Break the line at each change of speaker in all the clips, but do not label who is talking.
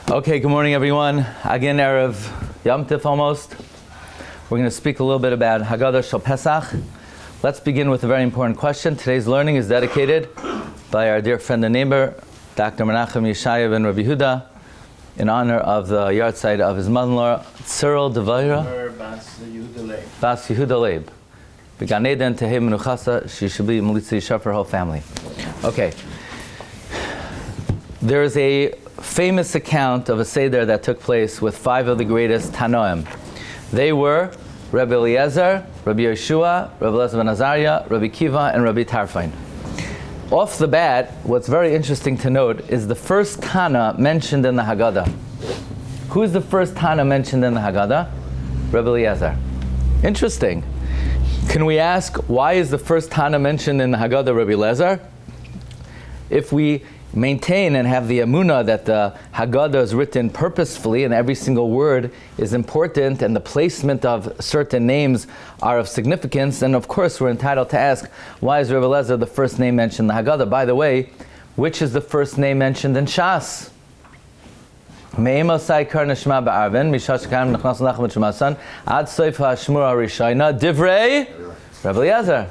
Okay, good morning everyone. Again, Erev Yom Tif almost. We're going to speak a little bit about Haggadah Shel Pesach. Let's begin with a very important question. Today's learning is dedicated by our dear friend and neighbor, Dr. Menachem Yeshayev and Rabbi Yehuda, in honor of the yahrzeit of his mother-in-law, Tziril Devayra Bas Yehuda Leib. Began Eden Tehei Menuchasa, she should be Melitza Yishav for her whole family. Okay. There is a famous account of a Seder that took place with five of the greatest Tanaim. They were Rabbi Eliezer, Rabbi Yeshua, Rabbi Eliezer ben Azariah, Rabbi Akiva, and Rabbi Tarfon. Off the bat, what's very interesting to note is the first Tana mentioned in the Haggadah. Who is the first Tana mentioned in the Haggadah? Rabbi Eliezer. Interesting. Can we ask, why is the first Tana mentioned in the Haggadah Rabbi Eliezer? If we maintain and have the emunah that the Haggadah is written purposefully and every single word is important and the placement of certain names are of significance, then of course we're entitled to ask, why is Rabbi Eliezer the first name mentioned in the Haggadah? By the way, which is the first name mentioned in Shas? Divrei Rabbi Eliezer.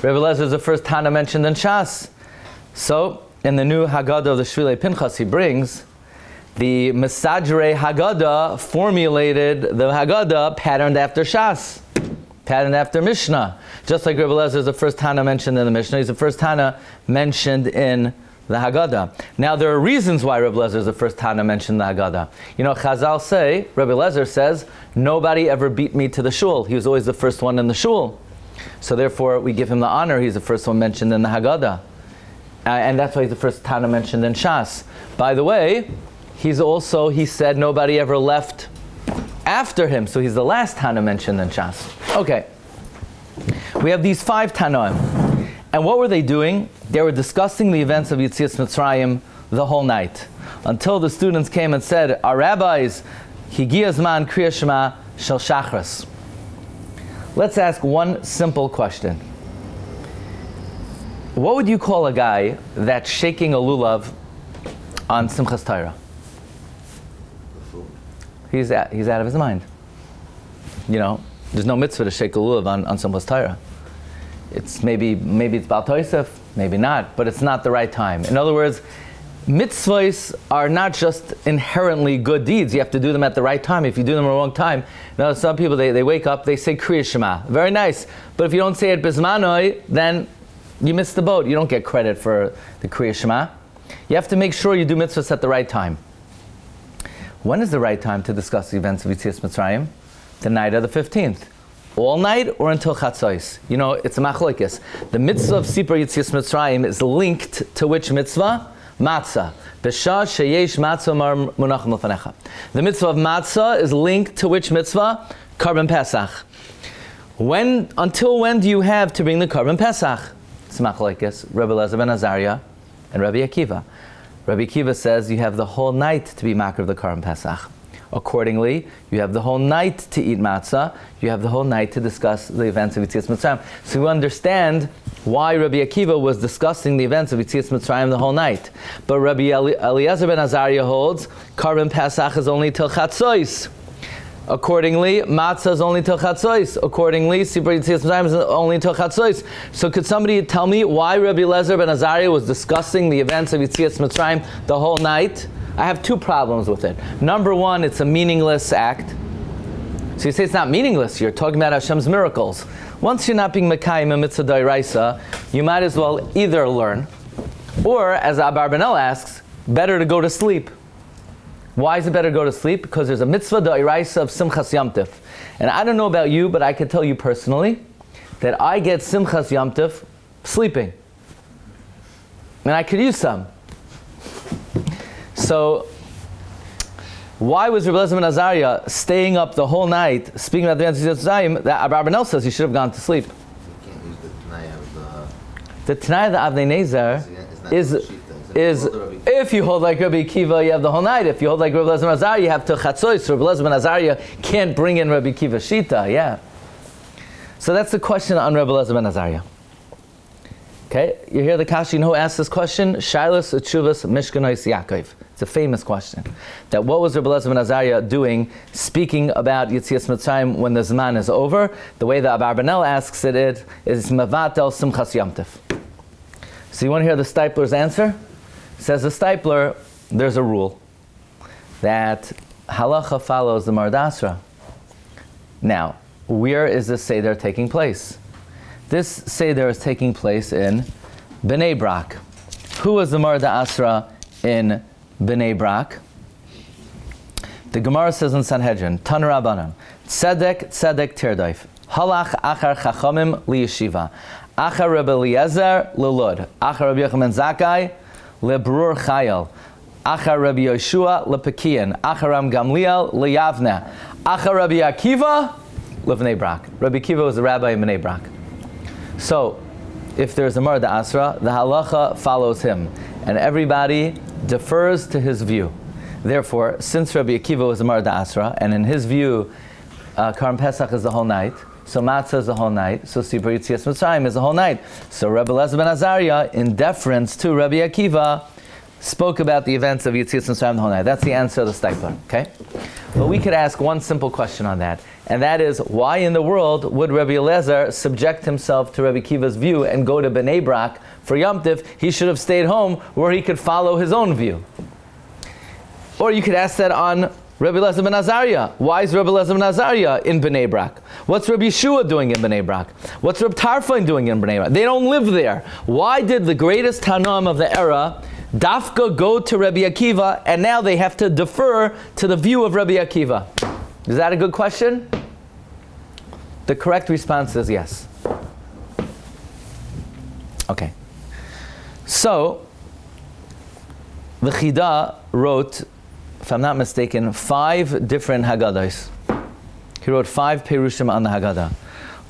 Rabbi Eliezer is the first Tana mentioned in Shas. So, in the new Haggadah of the Shvilei Pinchas, he brings the Mesadrei Haggadah formulated the Haggadah patterned after Shas, patterned after Mishnah. Just like Rabbi Eliezer is the first Tana mentioned in the Mishnah, he's the first Tana mentioned in the Haggadah. Now there are reasons why Rabbi Eliezer is the first Tana mentioned in the Haggadah. You know, Chazal say, Rabbi Eliezer says, nobody ever beat me to the shul. He was always the first one in the shul. So therefore we give him the honor, he's the first one mentioned in the Haggadah. And that's why he's the first Tana mentioned in Shas. By the way, he said nobody ever left after him, so he's the last Tana mentioned in Shas. Okay. We have these five Tanaim. And what were they doing? They were discussing the events of Yetzias Mitzrayim the whole night. Until the students came and said, our rabbis, Higiya Zman Kriya Shema Shel Shachris. Let's ask one simple question. What would you call a guy that's shaking a lulav on Simchas Torah? He's out of his mind. You know, there's no mitzvah to shake a lulav on Simchas Torah. It's maybe it's Baal Tosef, maybe not, but it's not the right time. In other words, mitzvahs are not just inherently good deeds. You have to do them at the right time. If you do them at the wrong time, now some people they wake up, they say Kriya Shema, very nice, but if you don't say it bismanoi, then you missed the boat. You don't get credit for the Kriya Shema. You have to make sure you do mitzvahs at the right time. When is the right time to discuss the events of Yetzias Mitzrayim? The night of the 15th. All night or until Chatzos? You know, it's a machlokes. The mitzvah of Sipur Yetzias Mitzrayim is linked to which mitzvah? Matzah. B'shah sheyesh matzah mar munachim lefanecha. The mitzvah of matzah is linked to which mitzvah? Karban Pesach. Until when do you have to bring the Karban Pesach? Machlokes, Rabbi Eliezer ben Azariah and Rabbi Akiva. Rabbi Akiva says you have the whole night to be makar of the Karban Pesach. Accordingly, you have the whole night to eat matzah. You have the whole night to discuss the events of Yetzias Mitzrayim. So we understand why Rabbi Akiva was discussing the events of Yetzias Mitzrayim the whole night. But Rabbi Eliezer ben Azariah holds Karban Pesach is only till Chatzos. Accordingly, matzah is only till Chatzos. Accordingly, Sipur Yetzias Mitzrayim is only till Chatzos. So could somebody tell me why Rabbi Eliezer ben Azariah was discussing the events of Yetzias Mitzrayim the whole night? I have two problems with it. Number one, it's a meaningless act. So you say it's not meaningless, you're talking about Hashem's miracles. Once you're not being Mekayim a mitzvah d'oraisa, you might as well either learn, or, as Abarbanel asks, better to go to sleep. Why is it better to go to sleep? Because there's a mitzvah d'oraisa of Simchas Yom Tif. And I don't know about you, but I can tell you personally that I get Simchas Yom Tif sleeping. And I could use some. So, why was Rabbi Eliezer ben Azariah staying up the whole night speaking about the events of Mitzrayim that Abarbanel says he should have gone to sleep?
You can't use the Tanaim of
the Tanaim of the Avnei Nezer is if you hold like Rabbi Akiva, you have the whole night. If you hold like Rabbi Eliezer ben Azariah, you have till Chatzos. Rabbi Eliezer ben Azariah can't bring in Rabbi Akiva Shita, yeah. So that's the question on Rabbi Eliezer ben Azariah. Okay, you hear the kasha, you know who asked this question? Shailas Utshuvas Mishkanais Yaakov. It's a famous question. That what was Rabbi Eliezer ben Azariah doing, speaking about Yetzias Mitzrayim when the Zman is over? The way that Abarbanel asks it is Mevatel Simchas Yom Tov. So you want to hear the Stipler's answer? Says the Stipler, there's a rule that halacha follows the Mardasra. Now, where is this Seder taking place? This Seder is taking place in Bnei Brak. Who was the Mardasra in Bnei Brak? The Gemara says in Sanhedrin, Tan Rabbanan, Tzedek Tirdaif, Halach Achar Chachamim Liyeshiva, Achar Rebbe Eliezer Lelud, Achar Rabbi Yochanan Zakkai Lebrur Chayil, Achar Rabbi Yeshua Lepekian, Achar Ram Gamliel Leyavne, Achar Rabbi Akiva Levnei Brak. Rabbi Akiva was the rabbi in Bnei Brak. So, if there's a Marda Asra, the halacha follows him, and everybody defers to his view. Therefore, since Rabbi Akiva was a Marda Asra, and in his view, Karm Pesach is the whole night, so Matzah is the whole night, so Sipur Yetzias Mitzrayim is the whole night. So Rabbi Eliezer ben Azariah, in deference to Rabbi Akiva, spoke about the events of Yetzias Mitzrayim the whole night. That's the answer of the Stipler, okay? But we could ask one simple question on that, and that is, why in the world would Rabbi Eliezer subject himself to Rabbi Akiva's view and go to Bnei Brak for Yom Tif? He should have stayed home where he could follow his own view. Or you could ask that on Rabbi Eliezer ben Azariah. Why is Rabbi Eliezer ben Azariah in Bnei Brak? What's Rabbi Yeshua doing in Bnei Brak? What's Rabbi Tarfon doing in Bnei Brak? They don't live there. Why did the greatest Tanaim of the era Dafka go to Rabbi Akiva, and now they have to defer to the view of Rabbi Akiva? Is that a good question? The correct response is yes. Okay. So, the Chida wrote, if I'm not mistaken, 5 different Haggadahs. He wrote 5 Perushim on the Haggadah.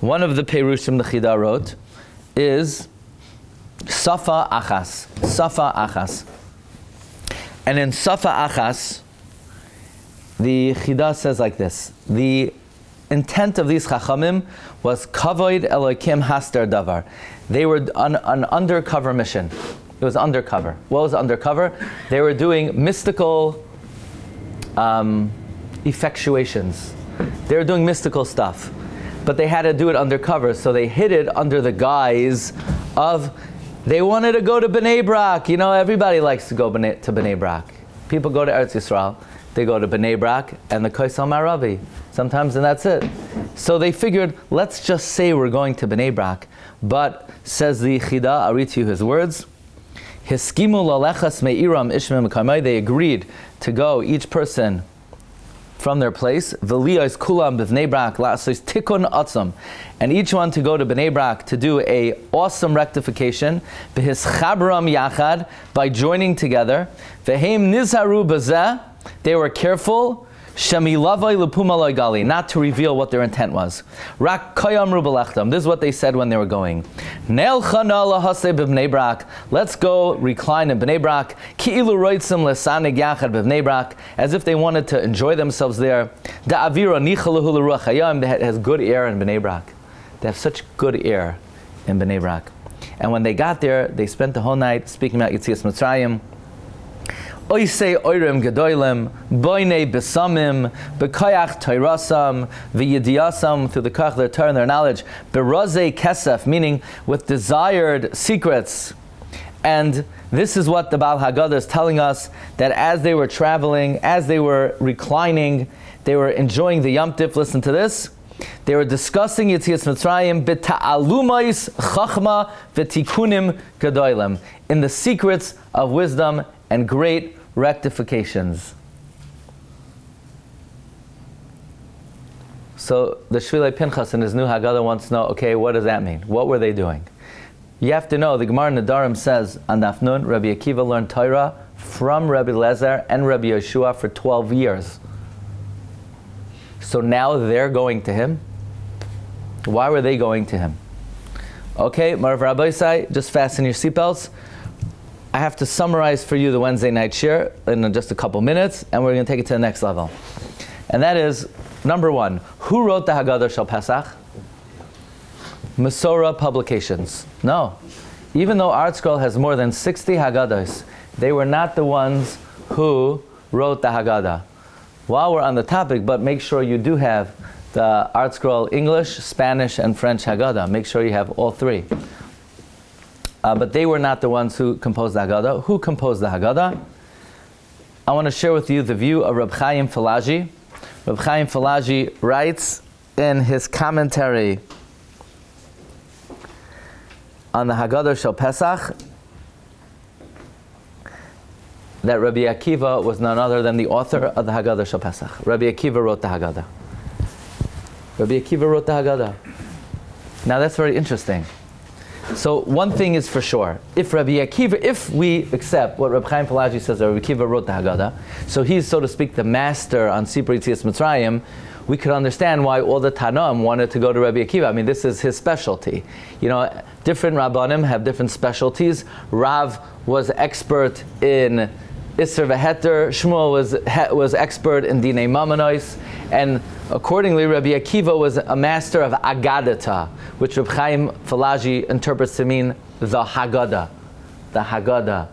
One of the Perushim the Chida wrote is Safa Achas. Safa Achas. And in Safa Achas, the Chida says like this: the intent of these Chachamim was Kavoid Elokim Haster Davar. They were on an undercover mission. It was undercover. What was undercover? They were doing mystical effectuations. They were doing mystical stuff. But they had to do it undercover, so they hid it under the guise of, they wanted to go to Bnei Brak. You know, everybody likes to go to Bnei Brak. People go to Eretz Yisrael, they go to Bnei Brak and the Kaisal Maravi. Sometimes, and that's it. So they figured, let's just say we're going to Bnei Brak. But, says the Chida, I'll read to you his words, Hiskimu lalechas me'iram ishmem kamei. They agreed to go, each person from their place, v'liyos kulam b'vnei Brak la'asos tikun atzam, and each one to go to Bnei Brak to do a awesome rectification, v'hischabram yachad, by joining together, v'heim nizharu b'zeh, they were careful, shemilavai l'pumalai gali, not to reveal what their intent was. Rak kayamru b'lechtam, this is what they said when they were going. Neil chana lahaseh b'vnei Brak, let's go recline in Bnei Brak, ki'ilu roitzim lesanig yachad b'vnei Brak, as if they wanted to enjoy themselves there. Da'avira nichalahu l'ruach hayam, that has good air in Bnei Brak. They have such good air in Bnei Brak. And when they got there, they spent the whole night speaking about Yetzias Mitzrayim. Oisei oirim gedoylem, boinei besamim, bekayach tayrasam, v'yidiyasam, through the kach, their Torah and their knowledge, berazei kesef, meaning with desired secrets. And this is what the Baal Haggadah is telling us, that as they were traveling, as they were reclining, they were enjoying the Yom Tif. Listen to this. They were discussing Yetzias Mitzrayim b'ta'alumais chachma v'tikunim gedoylem, in the secrets of wisdom and great rectifications. So the Shvilei Pinchas in his new Haggadah wants to know, okay, what does that mean? What were they doing? You have to know, the Gemara Nedarim says, on Daf Nun, Rabbi Akiva learned Torah from Rabbi Eliezer and Rabbi Yeshua for 12 years. So now they're going to him. Why were they going to him? Okay, Marav Rabbi Sai, just fasten your seatbelts. I have to summarize for you the Wednesday night shir in just a couple minutes, and we're going to take it to the next level. And that is, number 1, who wrote the Haggadah Shel Pesach? Masorah Publications. No. even though Art Scroll has more than 60 Haggadahs, they were not the ones who wrote the Haggadah. While we're on the topic, but make sure you do have the Art Scroll English, Spanish, and French Haggadah. Make sure you have all three. But they were not the ones who composed the Haggadah. Who composed the Haggadah? I want to share with you the view of Reb Chaim Falaji. Reb Chaim Falaji writes in his commentary on the Haggadah Shel Pesach that Rabbi Akiva was none other than the author of the Haggadah Shel Pesach. Rabbi Akiva wrote the Haggadah. Rabbi Akiva wrote the Haggadah. Now that's very interesting. So one thing is for sure, if we accept what Reb Chaim Falaji says, that Rabbi Akiva wrote the Haggadah, so he's, so to speak, the master on Sipur Yetzias Mitzrayim, we could understand why all the Tanaim wanted to go to Rabbi Akiva. I mean, this is his specialty. You know, different Rabbanim have different specialties. Rav was expert in Isser v'Heter, Shmuel was expert in Dinei Mamanois, and accordingly, Rabbi Akiva was a master of Agadata, which Reb Chaim Falaji interprets to mean the Haggadah. The Haggadah.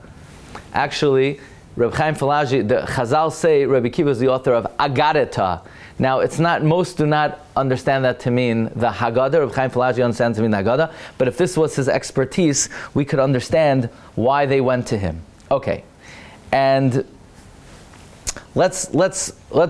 Actually, Reb Chaim Falaji, the Chazal say Rabbi Akiva is the author of Agadata. Now, it's not, most do not understand that to mean the Haggadah. Reb Chaim Falaji understands to mean the Haggadah. But if this was his expertise, we could understand why they went to him. Okay. And let's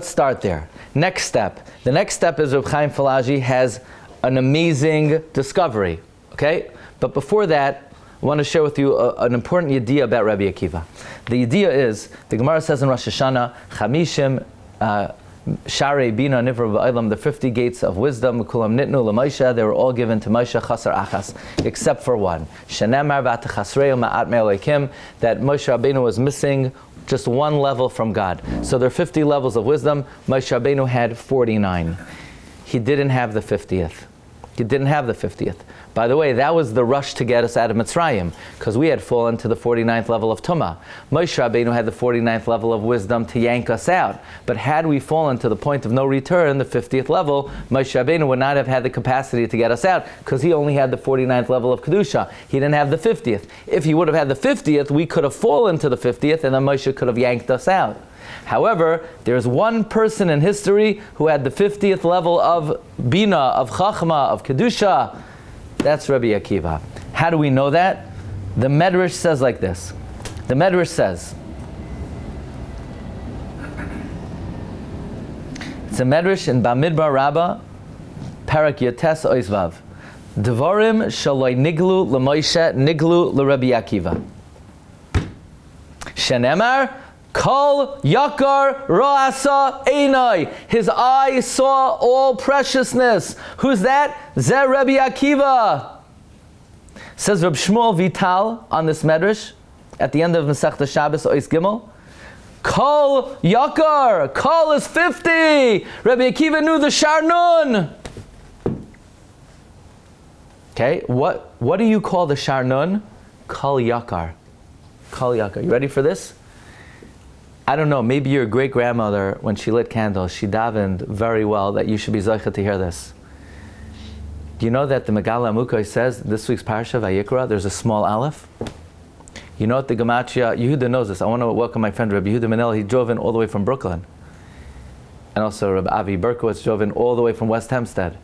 start there. Next step. The next step is Reb Chaim Falaji has an amazing discovery. Okay? But before that, I want to share with you an important idea about Rabbi Akiva. The idea is, the Gemara says in Rosh Hashanah, Chamishim Sharei Bina Nivra Ba'olam, the 50 gates of wisdom, Kulam Nitnu LaMoshe, they were all given to Moshe Chasar Achas, except for one. Shenemar V'atachasreu Ma'at Me'alekim, that Moshe Rabbeinu was missing just one level from God. So there are 50 levels of wisdom. Moshe Rabbeinu had 49. He didn't have the 50th. He didn't have the 50th. By the way, that was the rush to get us out of Mitzrayim, because we had fallen to the 49th level of Tumah. Moshe Rabbeinu had the 49th level of wisdom to yank us out. But had we fallen to the point of no return, the 50th level, Moshe Rabbeinu would not have had the capacity to get us out, because he only had the 49th level of Kedusha. He didn't have the 50th. If he would have had the 50th, we could have fallen to the 50th, and then Moshe could have yanked us out. However, there's one person in history who had the 50th level of Bina, of Chachma, of Kedusha. That's Rabbi Akiva. How do we know that? The Medrash says like this. The Medrash says, it's a Medrash in Bamidbar Rabbah, Parak Yotes Oizvav. Devarim shaloi niglu l'Moshe niglu l'Rabbi Akiva. Shenemar Kol Yakar Ra'asa Einai. His eye saw all preciousness. Who's that? Zeh Rabbi Akiva. Says Reb Shmuel Vital on this medrash at the end of Masechta Shabbos Ois Gimel. Kol Yakar. Kol is 50. Rabbi Akiva knew the Sharnun. Okay, what do you call the Sharnun? Kol Yakar. Kol Yakar. You ready for this? I don't know, maybe your great-grandmother, when she lit candles, she davened very well that you should be zocheh to hear this. Do you know that the Megala Amukos says, this week's Parsha, Vayikra, there's a small aleph? You know what the Gematria, Yehuda knows this. I want to welcome my friend Rabbi Yehuda Manel. He drove in all the way from Brooklyn. And also Rabbi Avi Berkowitz drove in all the way from West Hempstead.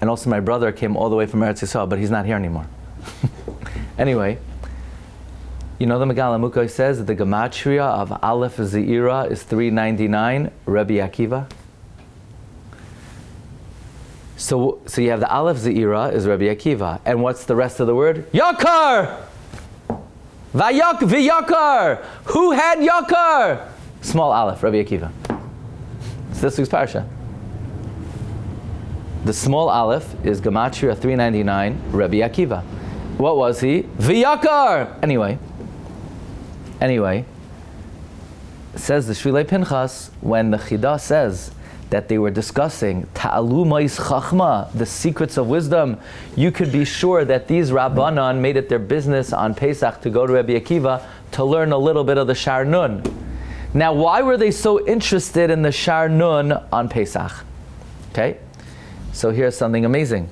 And also my brother came all the way from Eretz Yisrael, but he's not here anymore. Anyway, you know the Megala Amukos says that the Gematria of Aleph Ze'ira is 399, Rabbi Akiva. So you have the Aleph Ze'ira is Rabbi Akiva. And what's the rest of the word? Yakar! V'yakar! Who had Yakar? Small Aleph, Rabbi Akiva. It's this week's Parsha. The small Aleph is Gematria 399, Rabbi Akiva. What was he? V'yakar! Anyway, says the Shvilei Pinchas, when the Chida says that they were discussing Ta'alumais Chachma, the secrets of wisdom, you could be sure that these Rabbanan made it their business on Pesach to go to Rabbi Akiva to learn a little bit of the Sharnun. Now, why were they so interested in the Sharnun on Pesach? Okay, so here's something amazing.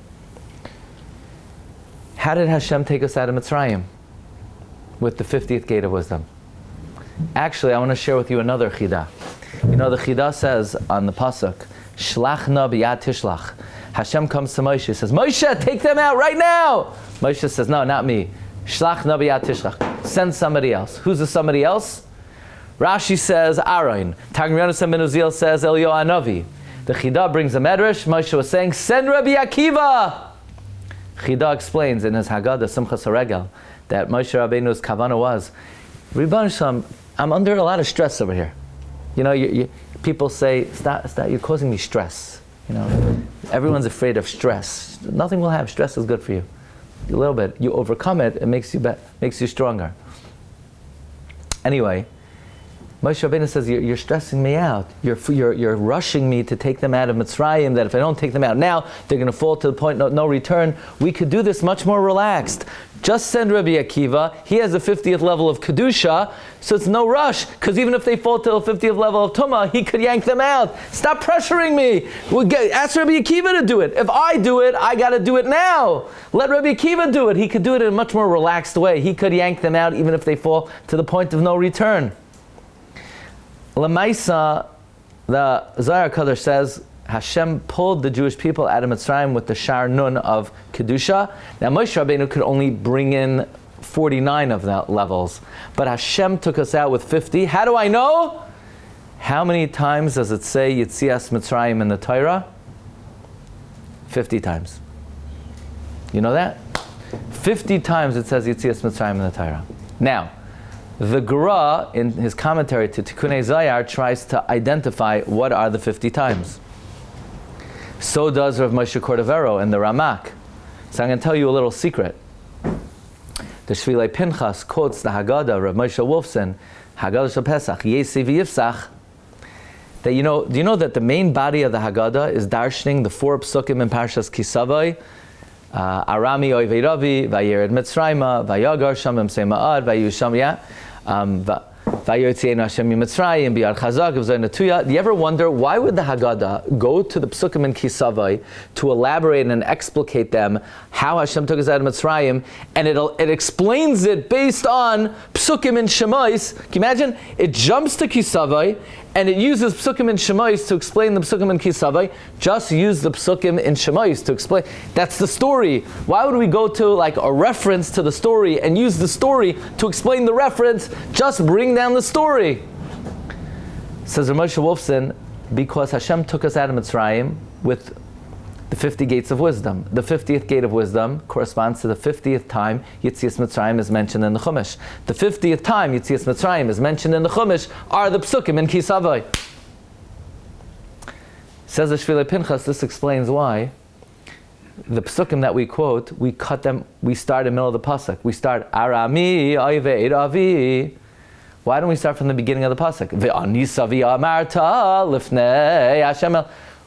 How did Hashem take us out of Mitzrayim? With the 50th gate of wisdom. Actually, I want to share with you another Chida. You know, the Chida says on the Pasuk, Shlach na b'yad tishlach. Hashem comes to Moshe, says, Moshe, take them out right now! Moshe says, no, not me. Shlach na b'yad tishlach. Send somebody else. Who's the somebody else? Rashi says, Aaron. Targum Yonasan ben Uziel says, Eliyahu Hanavi. The Chida brings a medrash. Moshe was saying, send Rabbi Akiva! Chida explains in his Haggadah, Simchas HaRegel, that Moshe Rabbeinu's kavanah was, Rebbeinu Shalom, I'm under a lot of stress over here. You know, people say, stop, you're causing me stress. You know, everyone's afraid of stress. Nothing will have. Stress is good for you. A little bit. You overcome it, it makes you stronger. Anyway, Moshe Rabbeinu says, you're stressing me out. You're rushing me to take them out of Mitzrayim, that if I don't take them out now, they're going to fall to the point of no return. We could do this much more relaxed. Just send Rabbi Akiva. He has the 50th level of Kedusha, so it's no rush, because even if they fall to the 50th level of Tumah, he could yank them out. Stop pressuring me. Ask Rabbi Akiva to do it. If I do it, I got to do it now. Let Rabbi Akiva do it. He could do it in a much more relaxed way. He could yank them out even if they fall to the point of no return. Lamaisa, the Zohar Kadosh says, Hashem pulled the Jewish people out of Mitzrayim with the Shar Nun of Kedusha. Now Moshe Rabbeinu could only bring in 49 of the levels, but Hashem took us out with 50. How do I know? How many times does it say Yitzias Mitzrayim in the Torah? 50 times. You know that? 50 times it says Yitzias Mitzrayim in the Torah. Now, the Gra, in his commentary to Tikkunei Zayar, tries to identify what are the 50 times. So does Rav Moshe Cordovero in the Ramak. So I'm going to tell you a little secret. The Shvilei Pinchas quotes the Haggadah, Rav Moshe Wolfson, Haggadah Shel Pesach, Yesi v'Yifsach, that do you know that the main body of the Haggadah is darshaning the 4 psukim in Parshas Kisavai, Arami Oivei Ravi, Vayered Mitzrayma, Vayagar Sham Emsei Ma'ad, Vayusham Vayotzienu Hashem Mitzrayim, Bi'ar Chazak, V'Zay. Do you ever wonder why would the Haggadah go to the psukim in Kisavai to elaborate and explicate them, how Hashem took us out of Mitzrayim, and it explains it based on psukim in Shemais? Can you imagine? It jumps to Kisavai, and it uses psukim in Shemais to explain the psukim in Kisavai. Just use the psukim in Shemais to explain. That's the story. Why would we go to like a reference to the story and use the story to explain the reference? Just bring down the story. Says Rav Moshe Wolfson, because Hashem took us out of Mitzrayim with the 50 gates of wisdom. The 50th gate of wisdom corresponds to the 50th time Yitzias Mitzrayim is mentioned in the Chumash. The 50th time Yitzias Mitzrayim is mentioned in the Chumash are the psukim in Kisavai. Says the Shvilei Pinchas, this explains why the psukim that we quote, we cut them, we start in the middle of the pasuk. We start Arami Oivei Ravi. Why don't we start from the beginning of the pasuk? Ve'anisa v'amarta lifnei Hashem.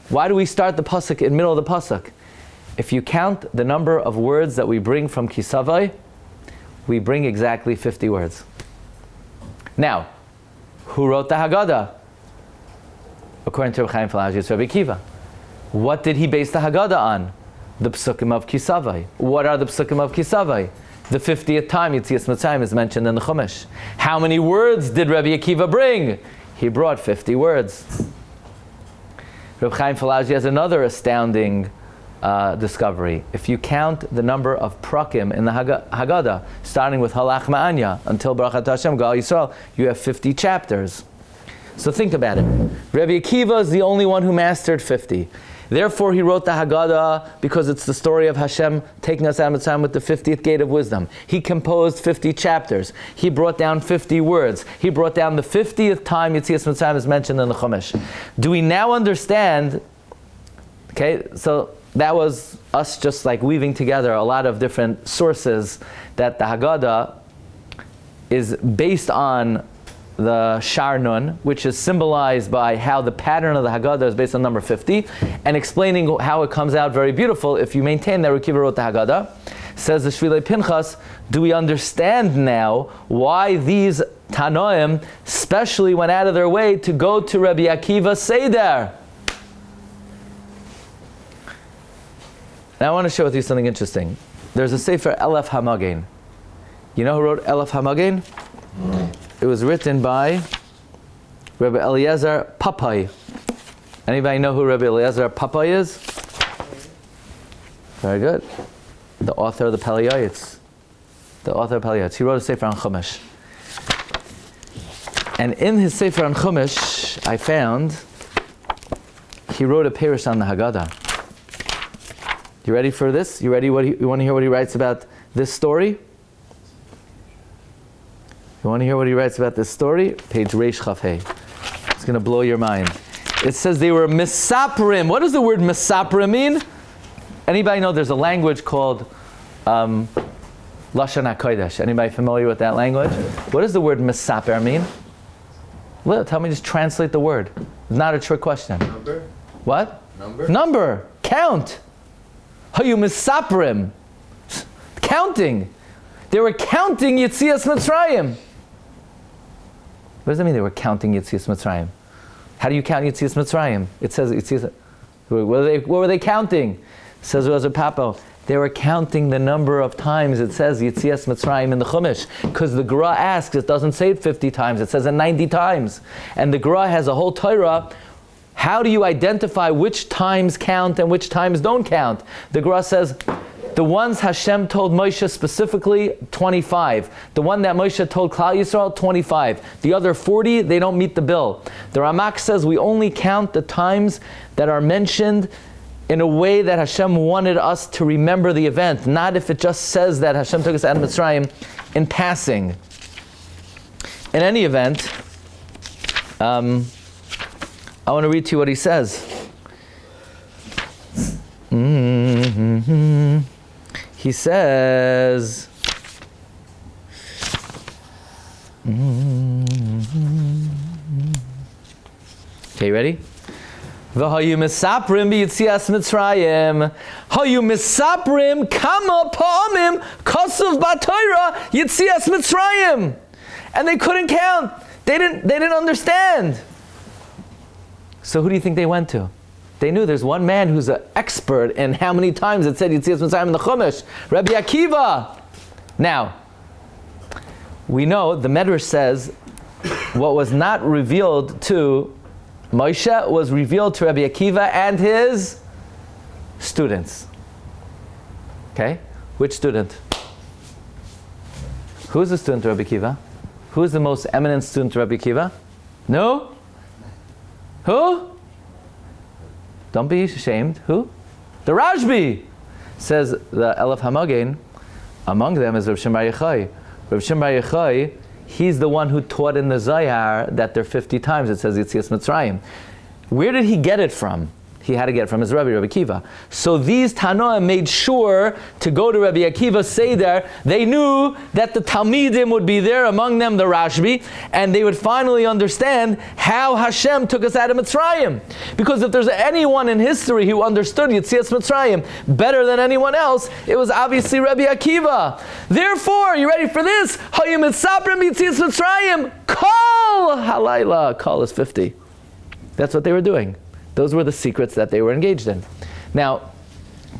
Why do we start the pasuk in the middle of the pasuk? If you count the number of words that we bring from Kisavai, we bring exactly 50 words. Now, who wrote the Haggadah? According to Reb Chaim Falaji, it's Rabbi Akiva. What did he base the Haggadah on? The psukim of Kisavai. What are the psukim of Kisavai? The 50th time Yitzias Mitzrayim is mentioned in the Chumash. How many words did Rabbi Akiva bring? He brought 50 words. Reb Chaim Falaji has another astounding discovery. If you count the number of prakim in the Haggadah, starting with Halach Ma'anya until Barachat Hashem Gal Yisrael, you have 50 chapters. So think about it. Rabbi Akiva is the only one who mastered 50. Therefore, he wrote the Haggadah because it's the story of Hashem taking us out of Mitzrayim with the 50th gate of wisdom. He composed 50 chapters. He brought down 50 words. He brought down the 50th time Yitzias Mitzrayim is mentioned in the Chumash. Do we now understand? Okay, so that was us just like weaving together a lot of different sources that the Haggadah is based on the Shar Nun, which is symbolized by how the pattern of the Haggadah is based on number 50, and explaining how it comes out very beautiful if you maintain that Akiva wrote the Haggadah. Says the Shvilei Pinchas, do we understand now why these Tanaim specially went out of their way to go to Rabbi Akiva Seder? Now I want to share with you something interesting. There's a Sefer Elef HaMagen. You know who wrote Elef HaMagen? It was written by Rabbi Eliezer Papai. Anybody know who Rabbi Eliezer Papai is? Very good. The author of the Peleiotes. The author of Peleiotes. He wrote a Sefer on Chumash. And in his Sefer on Chumash, I found he wrote a purest on the Haggadah. You ready for this? You ready? You want to hear what he writes about this story? You want to hear what he writes about this story? Page Reish Chaf Hey. It's going to blow your mind. It says they were misaprim. What does the word misaprim mean? Anybody know there's a language called Lashon HaKodesh? Anybody familiar with that language? What does the word misaper mean? Well, tell me, just translate the word. It's not a trick question.
Number?
What?
Number?
Number. Count. Hayu misaprim. Counting. They were counting Yetzias Mitzrayim. What does that mean they were counting Yetzias Mitzrayim? How do you count Yetzias Mitzrayim? It says Yetzias. What were they counting? Says Razer Papo. They were counting the number of times it says Yetzias Mitzrayim in the Chumash. Because the Gemara asks, it doesn't say it 50 times, it says it 90 times. And the Gemara has a whole Torah. How do you identify which times count and which times don't count? The Gemara says, the ones Hashem told Moshe specifically, 25. The one that Moshe told Klal Yisrael, 25. The other 40, they don't meet the bill. The Ramak says we only count the times that are mentioned in a way that Hashem wanted us to remember the event, not if it just says that Hashem took us out of Mitzrayim in passing. In any event, I want to read to you what he says. He says, okay, ready? V'hayu misaprim b'yitzias Mitzrayim. Hayu misaprim kama pa'amim kosuv b'Torah yitzias Mitzrayim. And they couldn't count. They didn't understand. So who do you think they went to? They knew there's one man who's an expert in how many times it said Yitzias Mitzrayim in the Chumash. Rabbi Akiva. Now, we know the Medrash says what was not revealed to Moshe was revealed to Rabbi Akiva and his students. Okay? Which student? Who is the student to Rabbi Akiva? Who is the most eminent student to Rabbi Akiva? No? Who? Don't be ashamed. Who? The Rashbi. Says the Elef HaMagen. Among them is Rav Shimon Bar Yochai. Rav Shimon Bar Yochai, he's the one who taught in the Zohar that there are 50 times it says Yetzias Mitzrayim. Where did he get it from? He had to get it from his Rebbe, Rabbi Akiva. So these Tanaim made sure to go to Rabbi Akiva's Seder. They knew that the Talmidim would be there, among them the Rashbi, and they would finally understand how Hashem took us out of Mitzrayim. Because if there's anyone in history who understood Yetzias Mitzrayim better than anyone else, it was obviously Rabbi Akiva. Therefore, you ready for this? Hayim Mitzaprim Yetzias Mitzrayim. Kol halayla. Kol is 50. That's what they were doing. Those were the secrets that they were engaged in. Now,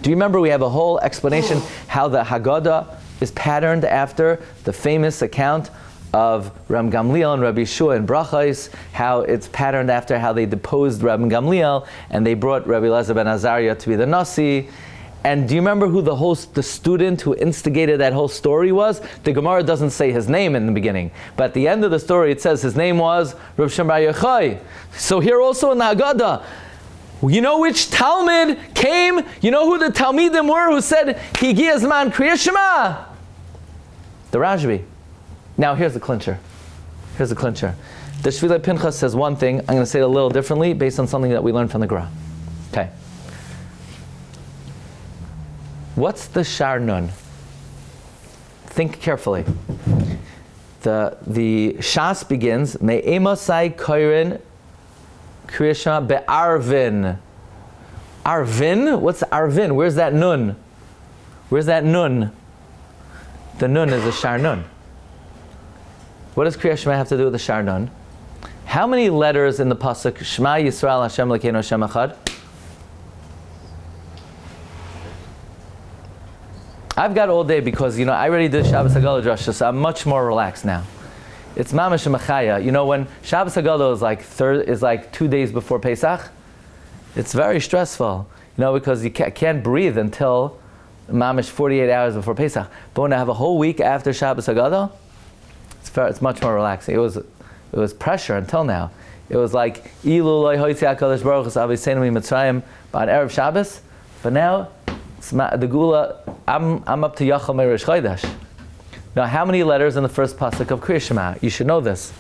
do you remember we have a whole explanation how the Haggadah is patterned after the famous account of Rabbi Gamliel and Rabbi Shua and Brachos, how it's patterned after how they deposed Rabbi Gamliel and they brought Rabbi Elazar ben Azariah to be the Nasi. And do you remember who the student who instigated that whole story was? The Gemara doesn't say his name in the beginning, but at the end of the story it says his name was Rav Shimon Bar Yochai. So here also in the Haggadah, you know which Talmud came? You know who the Talmidim were who said, Higi Azman Kriya Shema? The Rashbi. Now here's the clincher. Here's the clincher. The Shvilei Pinchas says one thing. I'm going to say it a little differently based on something that we learned from the Gemara. Okay. What's the Shar Nun? Think carefully. The Shas begins, Me'emasai Koirin Kriyashma be'arvin. Arvin? What's arvin? Where's that nun? Where's that nun? The nun is a Shar Nun. What does Kriya Shema have to do with the Shar Nun? How many letters in the pasuk Shema Yisrael Hashem Elokeinu Hashem Echad? I've got all day because, I already did Shabbos Haggadah Drasha, so I'm much more relaxed now. It's Mamash Machaya. When Shabbos Haggadah is like 2 days before Pesach, it's very stressful, because you can't breathe until Mamash 48 hours before Pesach. But when I have a whole week after Shabbos Haggadah, it's much more relaxing. It was pressure until now. It was like Ilu loy hoitzi HaKadosh Baruch Hu Aviseinu Mitzraim on Erev Shabbos, but now the Gula, I'm up to Yachal Meirish Chodesh. Now, how many letters in the first pasuk of Kriya Shema? You should know this.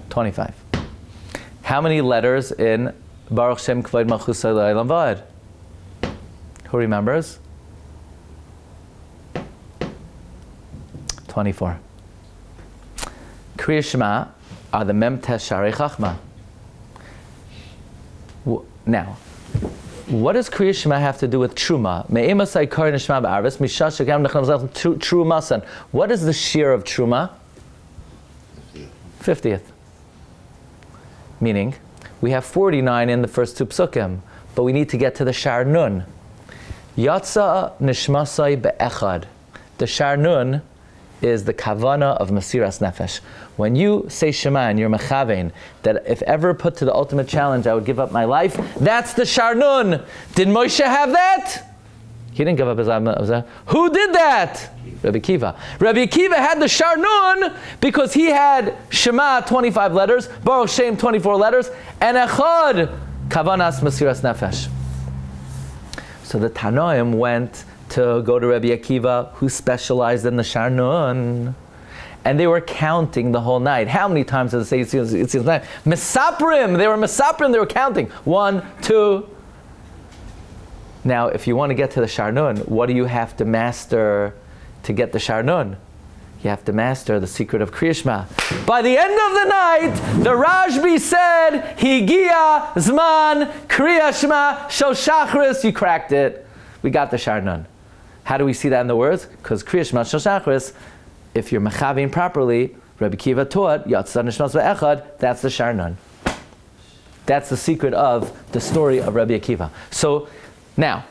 25. How many letters in Baruch Shem Kvod Malchusay L'Olam Va'ed? Who remembers? 24. Kriya Shema are the Mem Tes Sharei Chachma. Now, what does Kriya Shema have to do with Truma? Me'emasai Kar Nishma Ba'arvis, Mishash Shagam Nechnam Zach Trumasan. What is the shear of Truma? 50th. Meaning, we have 49 in the first two psukim, but we need to get to the Shar Nun. Yatsa Nishmasai Be'echad. The Shar Nun is the kavana of Mesiras Nefesh. When you say Shema and you're mechavein, that if ever put to the ultimate challenge, I would give up my life, that's the Shar Nun. Did Moshe have that? He didn't give up his life. Who did that? Rabbi Akiva. Rabbi Akiva had the Shar Nun because he had Shema 25 letters, Baruch Shem 24 letters, and Echad Kavanas Mesiras Nefesh. So the Tanaim went to go to Rabbi Akiva, who specialized in the Shar Nun. And they were counting the whole night. How many times did it say Yitzias night? Mesaprim, they were counting. 1, 2. Now, if you want to get to the Shar Nun, what do you have to master to get the Shar Nun? You have to master the secret of Kriya Shema. By the end of the night, the Rashbi said, Higia Zman Kriya Shema Shel Shachris. You cracked it. We got the Shar Nun. How do we see that in the words? Because Kriya Shema Shel Shachris, if you're mechavin properly, Rabbi Akiva taught, Yatzah Nishmas Ve'echad, that's the Shar Nun. That's the secret of the story of Rabbi Akiva. So, now,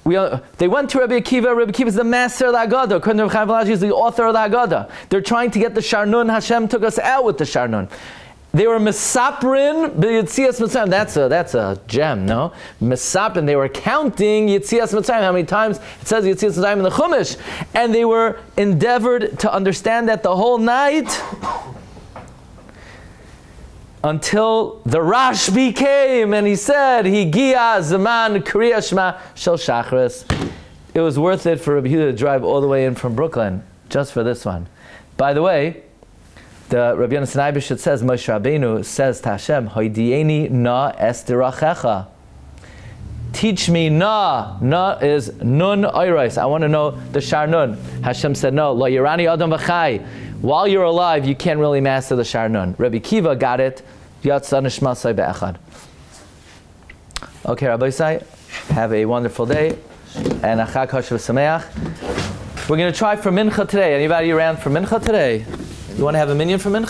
they went to Rabbi Akiva. Rabbi Akiva is the master of the Haggadah. According to Rabbi Glatstein, he's the author of the Haggadah. They're trying to get the Shar Nun. Hashem took us out with the Shar Nun. They were Mesaprin b'Yitzias Mitzrayim. That's a gem, no? Mesaprin. They were counting Yitzias Mitzrayim. How many times it says Yitzias Mitzrayim in the Chumash? And they were endeavored to understand that the whole night until the Rashbi came and he said, Higia Zaman Kriya Shema Shel Shachris. It was worth it for Rabbi Yehuda to drive all the way in from Brooklyn just for this one. By the way, the Rabbi HaNasi says, Moshe Rabbeinu says to Hashem, Hoidieni na estirachecha. Teach me na. Na is nun oiros. I want to know the Shar Nun. Hashem said, no. Lo yirani adam v'chai. While you're alive, you can't really master the Shar Nun. Rabbi Akiva got it. Yatzah nishmasai be'echad. Okay, Rabbi Isai, have a wonderful day. And a Chag Kosher V'Sameach. We're going to try for Mincha today. Anybody around for Mincha today? You want to have a minyan for Mincha?